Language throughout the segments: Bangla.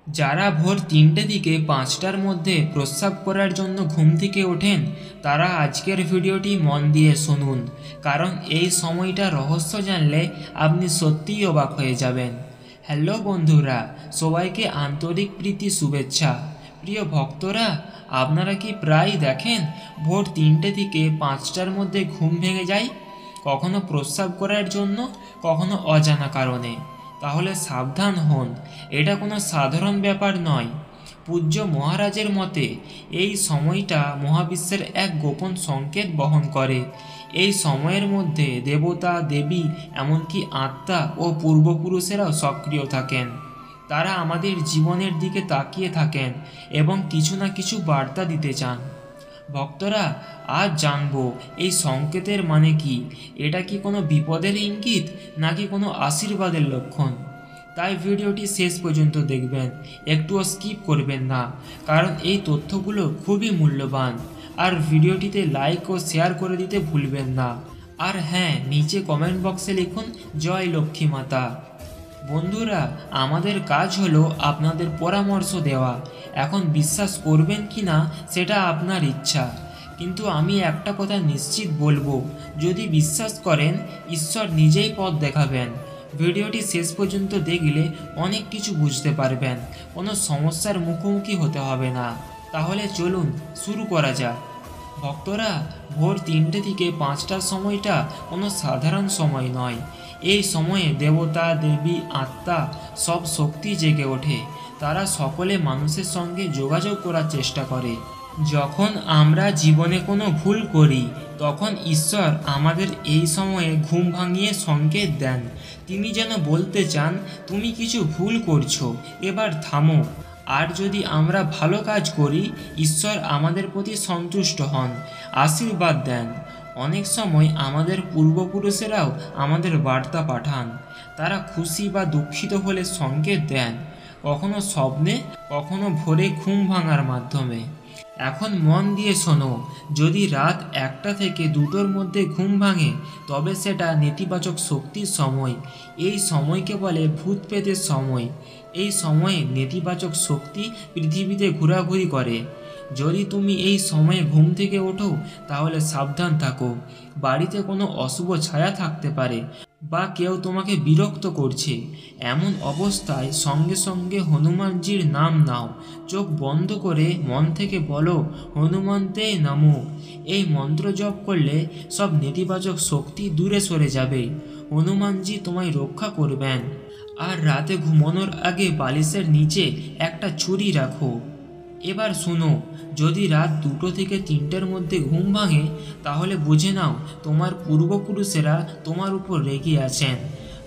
যারা ভোর ৩টে থেকে ৫টার মধ্যে প্রস্রাব করার জন্য ঘুম থেকে ওঠেন তারা আজকের ভিডিওটি মন দিয়ে শুনুন, কারণ এই সময়টা রহস্য জানলে আপনি সত্যিই অবাক হয়ে যাবেন। হ্যালো বন্ধুরা, সবাইকে আন্তরিক প্রীতি শুভেচ্ছা। প্রিয় ভক্তরা, আপনারা কি প্রায় দেখেন ভোর ৩টে থেকে ৫টার মধ্যে ঘুম ভেঙে যায়, কখনো প্রস্রাব করার জন্য, কখনো অজানা কারণে? তাহলে সাবধান হন, এটা কোনো সাধারণ ব্যাপার নয়। পূজ্য মহারাজের মতে এই সময়টা মহাবিশ্বের এক গোপন সংকেত বহন করে। এই সময়ের মধ্যে দেবতা, দেবী, এমনকি আত্মা ও পূর্বপুরুষেরাও সক্রিয় থাকেন। তারা আমাদের জীবনের দিকে তাকিয়ে থাকেন এবং কিছু না কিছু বার্তা দিতে চান। ভক্তরা, আজ জানবো এই সংকেতের মানে কি। এটা কি কোনো বিপদের ইঙ্গিত, নাকি কোনো আশীর্বাদের লক্ষণ? তাই ভিডিওটি শেষ পর্যন্ত দেখবেন, একটুও স্কিপ করবেন না, কারণ এই তথ্যগুলো খুবই মূল্যবান। আর ভিডিওটিতে লাইক ও শেয়ার করে দিতে ভুলবেন না। আর হ্যাঁ, নিচে কমেন্ট বক্সে লিখুন জয় লক্ষ্মী মাতা। বন্ধুরা, আমাদের কাজ হলো আপনাদের পরামর্শ দেওয়া। এখন বিশ্বাস করবেন কি না সেটা আপনার ইচ্ছা, কিন্তু আমি একটা কথা নিশ্চিত বলবো, যদি বিশ্বাস করেন ঈশ্বর নিজেই পথ দেখাবেন। ভিডিওটি শেষ পর্যন্ত দেখলে অনেক কিছু বুঝতে পারবেন, কোনো সমস্যার মুখোমুখি হতে হবে না। তাহলে চলুন শুরু করা যাক। ভক্তরা, ভোর ৩টে থেকে ৫টার সময়টা কোনো সাধারণ সময় নয়। এই সময়ে দেবতা, দেবী, আত্মা, সব শক্তি জেগে ওঠে। তারা সকলে মানুষের সঙ্গে যোগাযোগ করার চেষ্টা করে। যখন আমরা জীবনে কোনো ভুল করি, তখন ঈশ্বর আমাদের এই সময়ে ঘুম ভাঙিয়ে সংকেত দেন। তিনি যেন বলতে চান, তুমি কিছু ভুল করছো, এবার থামো। আর যদি আমরা ভালো কাজ করি, ঈশ্বর আমাদের প্রতি সন্তুষ্ট হন, আশীর্বাদ দেন। অনেক সময় আমাদের পূর্বপুরুষেরাও আমাদের বার্তা পাঠান। তারা খুশি বা দুঃখিত হলে সংকেত দেন, কখনো স্বপ্নে, কখনো ভোরে ঘুম ভাঙার মাধ্যমে। এখন মন দিয়ে শোনো, যদি রাত ১টা থেকে ২টোর মধ্যে ঘুম ভাঙে, তবে সেটা নেতিবাচক শক্তির সময়। এই সময়কে বলে ভূত প্রেতের সময়। এই সময়ে নেতিবাচক শক্তি পৃথিবীতে ঘোরাঘুরি করে। যদি তুমি এই সময়ে ঘুম থেকে ওঠো, তাহলে সাবধান থাকো। বাড়িতে কোনো অশুভ ছায়া থাকতে পারে, বা কেউ তোমাকে বিরক্ত করছে। এমন অবস্থায় সঙ্গে সঙ্গে হনুমানজির নাম নাও। চোখ বন্ধ করে মন থেকে বলো, হনুমন্তে নমো। এই মন্ত্র জপ করলে সব নেতিবাচক শক্তি দূরে সরে যাবে। হনুমানজি তোমায় রক্ষা করবেন। আর রাতে ঘুমানোর আগে বালিশের নিচে একটা ছুরি রাখো। এবার শুনো, যদি রাত ২টো থেকে ৩টের মধ্যে ঘুম ভাঙে, তাহলে বুঝে নাও তোমার পূর্বপুরুষেরা তোমার উপর রেগে আছেন।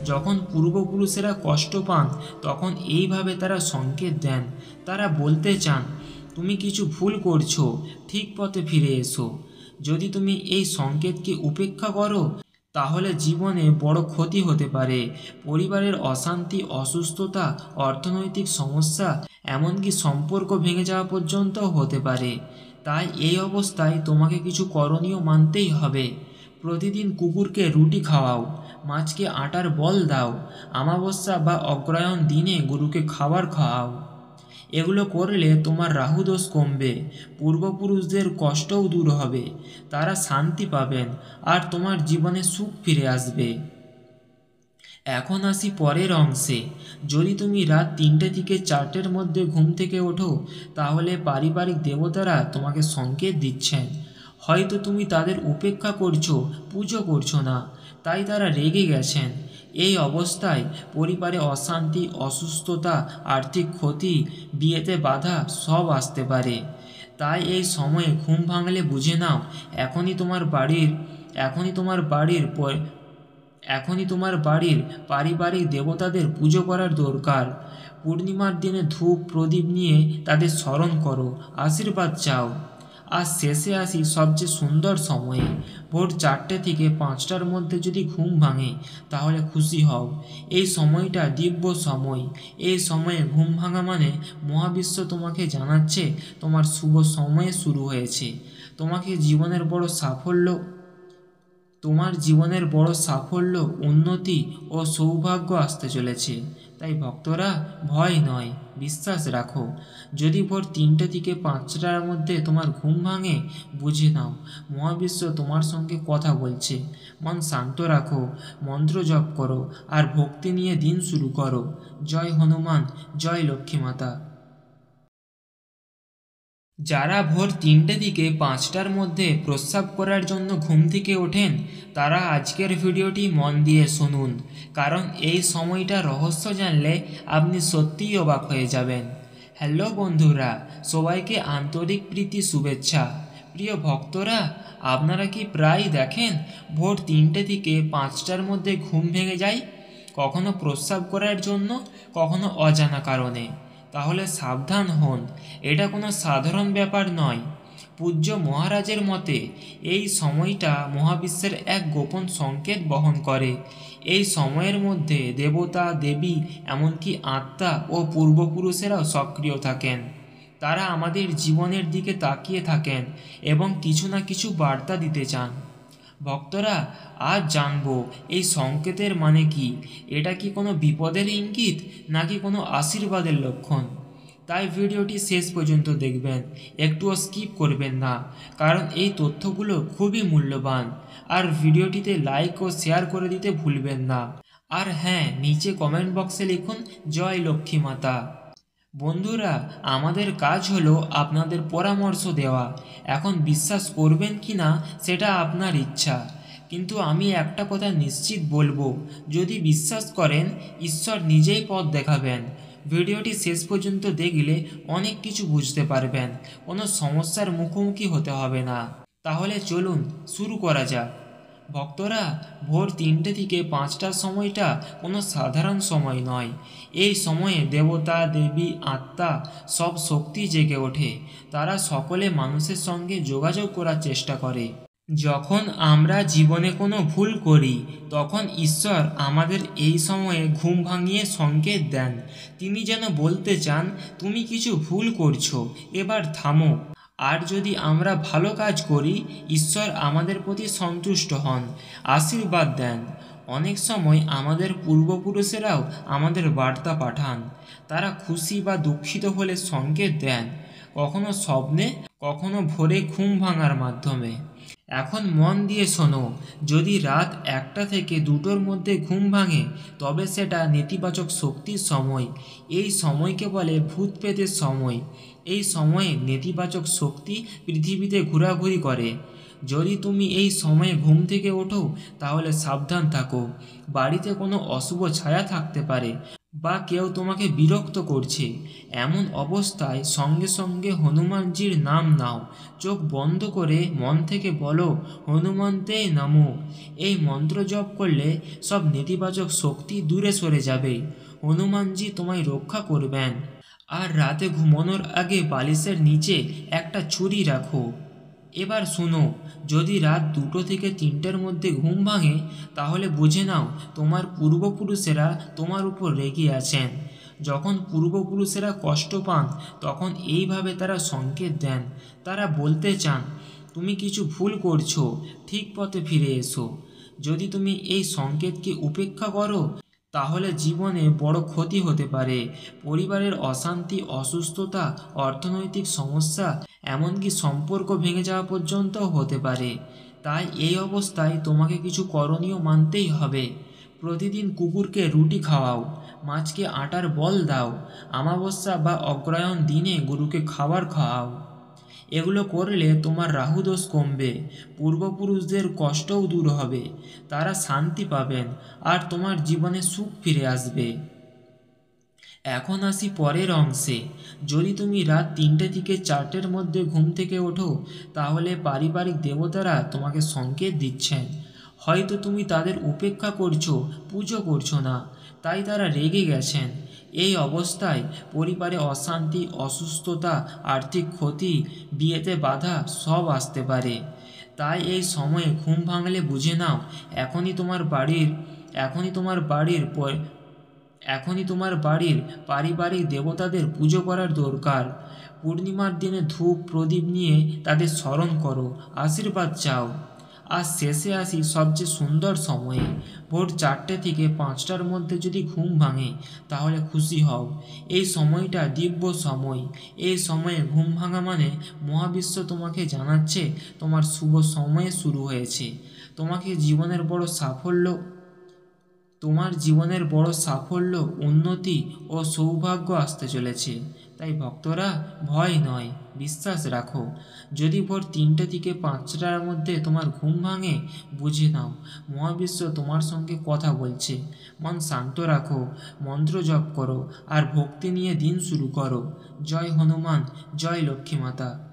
যখন পূর্বপুরুষেরা কষ্ট পান, তখন এইভাবে তারা সংকেত দেন। তারা বলতে চান, তুমি কিছু ভুল করছো, ঠিক পথে ফিরে এসো। যদি তুমি এই সংকেতকে উপেক্ষা করো, তাহলে জীবনে বড় ক্ষতি হতে পারে। পরিবারের অশান্তি, অসুস্থতা, অর্থনৈতিক সমস্যা, এমনকি সম্পর্ক ভেঙে যাওয়া পর্যন্ত হতে পারে। তাই এই অবস্থায় তোমাকে কিছু করণীয় মানতেই হবে। প্রতিদিন কুকুরকে রুটি খাওয়াও, মাছকে আটার বল দাও, অমাবস্যা বা অগ্রহায়ণ দিনে গরুকে খাবার খাওয়াও। এগুলো করলে তোমার রাহুদোষ কমবে, পূর্বপুরুষদের কষ্টও দূর হবে, তারা শান্তি পাবেন, আর তোমার জীবনে সুখ ফিরে আসবে। এখন আসি পরের অংশে। যদি তুমি রাত ৩টে থেকে ৪টের মধ্যে ঘুম থেকে ওঠো, তাহলে পারিবারিক দেবতারা তোমাকে সংকেত দিচ্ছেন। হয়তো তুমি তাদের উপেক্ষা করছো, পুজো করছো না, তাই তারা রেগে গেছেন। এই অবস্থায় পরিবারে অশান্তি, অসুস্থতা, আর্থিক ক্ষতি, বিয়েতে বাধা সব আসতে পারে। তাই এই সময়ে ঘুম ভাঙলে বুঝে নাও, এখনই তোমার বাড়ির পারিবারিক দেবতাদের পুজো করার দরকার। পূর্ণিমার দিনে ধূপ প্রদীপ নিয়ে তাদের স্মরণ করো, আশীর্বাদ চাও। আর শেষে আসি সবচেয়ে সুন্দর সময়ে। ভোর ৪টে থেকে ৫টার মধ্যে যদি ঘুম ভাঙে, তাহলে খুশি হও। এই সময়টা দিব্য সময়। এই সময়ে ঘুম ভাঙা মানে মহাবিশ্ব তোমাকে জানাচ্ছে তোমার শুভ সময় শুরু হয়েছে। তোমার জীবনের বড় সাফল্য, উন্নতি ও সৌভাগ্য আসতে চলেছে। তাই ভক্তরা, ভয় নয়, বিশ্বাস রাখো। যদি ভোর 3টে থেকে 5টার মধ্যে তোমার ঘুম ভাঙে, বুঝে নাও মহাবিশ্ব তোমার সঙ্গে কথা বলছে। মন শান্ত রাখো, মন্ত্র জপ করো আর ভক্তি নিয়ে দিন শুরু করো। জয় হনুমান, জয় লক্ষ্মী মাতা। যারা ভোর 3টে থেকে 5টার মধ্যে প্রস্রাব করার জন্য ঘুম থেকে ওঠেন, তারা আজকের ভিডিওটি মন দিয়ে শুনুন, কারণ এই সময়টা রহস্য জানলে আপনি সত্যিই অবাক হয়ে যাবেন। হ্যালো বন্ধুরা, সবাইকে আন্তরিক প্রীতি শুভেচ্ছা। প্রিয় ভক্তরা, আপনারা কি প্রায় দেখেন ভোর 3টে থেকে 5টার মধ্যে ঘুম ভেঙে যায়? কখনো প্রস্রাব করার জন্য, কখনো অজানা কারণে। তাহলে সাবধান হন, এটা কোনো সাধারণ ব্যাপার নয়। পূজ্য মহারাজের মতে এই সময়টা মহাবিশ্বের এক গোপন সংকেত বহন করে। এই সময়ের মধ্যে দেবতা, দেবী, এমনকি আত্মা ও পূর্বপুরুষেরাও সক্রিয় থাকেন। তারা আমাদের জীবনের দিকে তাকিয়ে থাকেন এবং কিছু না কিছু বার্তা দিতে চান। ভক্তরা, আজ জানবো এই সংকেতের মানে কি। এটা কি কোনো বিপদের ইঙ্গিত, নাকি কোনো আশীর্বাদের লক্ষণ? তাই ভিডিওটি শেষ পর্যন্ত দেখবেন, একটুও স্কিপ করবেন না, কারণ এই তথ্যগুলো খুবই মূল্যবান। আর ভিডিওটিতে লাইক ও শেয়ার করে দিতে ভুলবেন না। আর হ্যাঁ, নিচে কমেন্ট বক্সে লিখুন জয় লক্ষ্মী মাতা। বন্ধুরা, আমাদের কাজ হলো আপনাদের পরামর্শ দেওয়া। এখন বিশ্বাস করবেন কি না সেটা আপনার ইচ্ছা, কিন্তু আমি একটা কথা নিশ্চিত বলবো, যদি বিশ্বাস করেন ঈশ্বর নিজেই পথ দেখাবেন। ভিডিওটি শেষ পর্যন্ত দেখলে অনেক কিছু বুঝতে পারবেন, কোনো সমস্যার মুখোমুখি হতে হবে না। তাহলে চলুন শুরু করা যাক। ভক্তরা, ভোর 3টে থেকে 5টার সময়টা কোনো সাধারণ সময় নয়। এই সময়ে দেবতা, দেবী, আত্মা, সব শক্তি জেগে ওঠে। তারা সকলে মানুষের সঙ্গে যোগাযোগ করার চেষ্টা করে। যখন আমরা জীবনে কোনো ভুল করি, তখন ঈশ্বর আমাদের এই সময়ে ঘুম ভাঙিয়ে সংকেত দেন। তিনি যেন বলতে চান, তুমি কিছু ভুল করছো, এবার থামো। আর যদি আমরা ভালো কাজ করি, ঈশ্বর আমাদের প্রতি সন্তুষ্ট হন, আশীর্বাদ দেন। অনেক সময় আমাদের পূর্বপুরুষেরাও আমাদের বার্তা পাঠান। তারা খুশি বা দুঃখিত হলে সংকেত দেন, কখনো স্বপ্নে, কখনো ভোরে ঘুম ভাঙার মাধ্যমে। এখন মন দিয়ে শোনো, যদি রাত 1টা থেকে 2টোর মধ্যে ঘুম ভাঙে, তবে সেটা নেতিবাচক শক্তির সময়। এই সময়কে বলে ভূত প্রেতের সময়। এই সময়ে নেতিবাচক শক্তি পৃথিবীতে ঘোরাঘুরি করে। যদি তুমি এই সময়ে ঘুম থেকে ওঠো, তাহলে সাবধান থাকো। বাড়িতে কোনো অশুভ ছায়া থাকতে পারে, বা কেউ তোমাকে বিরক্ত করছে। এমন অবস্থায় সঙ্গে সঙ্গে হনুমানজির নাম নাও। চোখ বন্ধ করে মন থেকে বলো, হনুমন্তে নমো। এই মন্ত্র জপ করলে সব নেতিবাচক শক্তি দূরে সরে যাবে। হনুমানজি তোমায় রক্ষা করবেন। আর রাতে ঘুমানোর আগে বালিশের নিচে একটা ছুরি রাখো। এবার শুনো, যদি রাত 2টো থেকে 3টের মধ্যে ঘুম ভাঙে, তাহলে বুঝে নাও তোমার পূর্বপুরুষেরা তোমার উপর রেগে আছেন। যখন পূর্বপুরুষেরা কষ্ট পান, তখন এইভাবে তারা সংকেত দেন। তারা বলতে চান, তুমি কিছু ভুল করছো, ঠিক পথে ফিরে এসো। যদি তুমি এই সংকেতকে উপেক্ষা করো, তাহলে জীবনে বড় ক্ষতি হতে পারে। পরিবারের অশান্তি, অসুস্থতা, অর্থনৈতিক সমস্যা, এমনকি সম্পর্ক ভেঙে যাওয়া পর্যন্ত হতে পারে। তাই এই অবস্থায় তোমাকে কিছু করণীয় মানতেই হবে। প্রতিদিন কুকুরকে রুটি খাওয়াও, মাছকে আটার বল দাও, অমাবস্যা বা অগ্রহায়ণ দিনে গরুকে খাবার খাওয়াও। এগুলো করলে তোমার রাহুদোষ কমবে, পূর্বপুরুষদের কষ্টও দূর হবে, তারা শান্তি পাবেন, আর তোমার জীবনে সুখ ফিরে আসবে। এখন আসি পরের অংশে। যদি তুমি রাত 3টে থেকে 4টের মধ্যে ঘুম থেকে ওঠো, তাহলে পারিবারিক দেবতারা তোমাকে সংকেত দিচ্ছেন। হয়তো তুমি তাদের উপেক্ষা করছো, পুজো করছো না, তাই তারা রেগে গেছেন। এই অবস্থায় পরিবারে অশান্তি, অসুস্থতা, আর্থিক ক্ষতি, বিয়েতে বাধা সব আসতে পারে। তাই এই সময়ে ঘুম ভাঙলে বুঝে নাও, এখনই তোমার বাড়ির পারিবারিক দেবতাদের পুজো করার দরকার। পূর্ণিমার দিনে ধূপ প্রদীপ নিয়ে তাদের স্মরণ করো, আশীর্বাদ চাও। আর শেষে আসি সবচেয়ে সুন্দর সময়ে। ভোর 4টে থেকে 5টার মধ্যে যদি ঘুম ভাঙে তাহলে খুশি হও। এই সময়টা দিব্য সময়। এই সময়ে ঘুম ভাঙা মানে মহাবিশ্ব তোমাকে জানাচ্ছে তোমার শুভ সময় শুরু হয়েছে। তোমার জীবনের বড় সাফল্য, উন্নতি ও সৌভাগ্য আসতে চলেছে। তাই ভক্তরা, ভয় নয়, বিশ্বাস রাখো। যদি ভোর 3টে থেকে 5টার মধ্যে তোমার ঘুম ভাঙে, বুঝে নাও মহাবিশ্ব তোমার সঙ্গে কথা বলছে। মন শান্ত রাখো, মন্ত্র জপ করো আর ভক্তি নিয়ে দিন শুরু করো। জয় হনুমান, জয় লক্ষ্মী মাতা।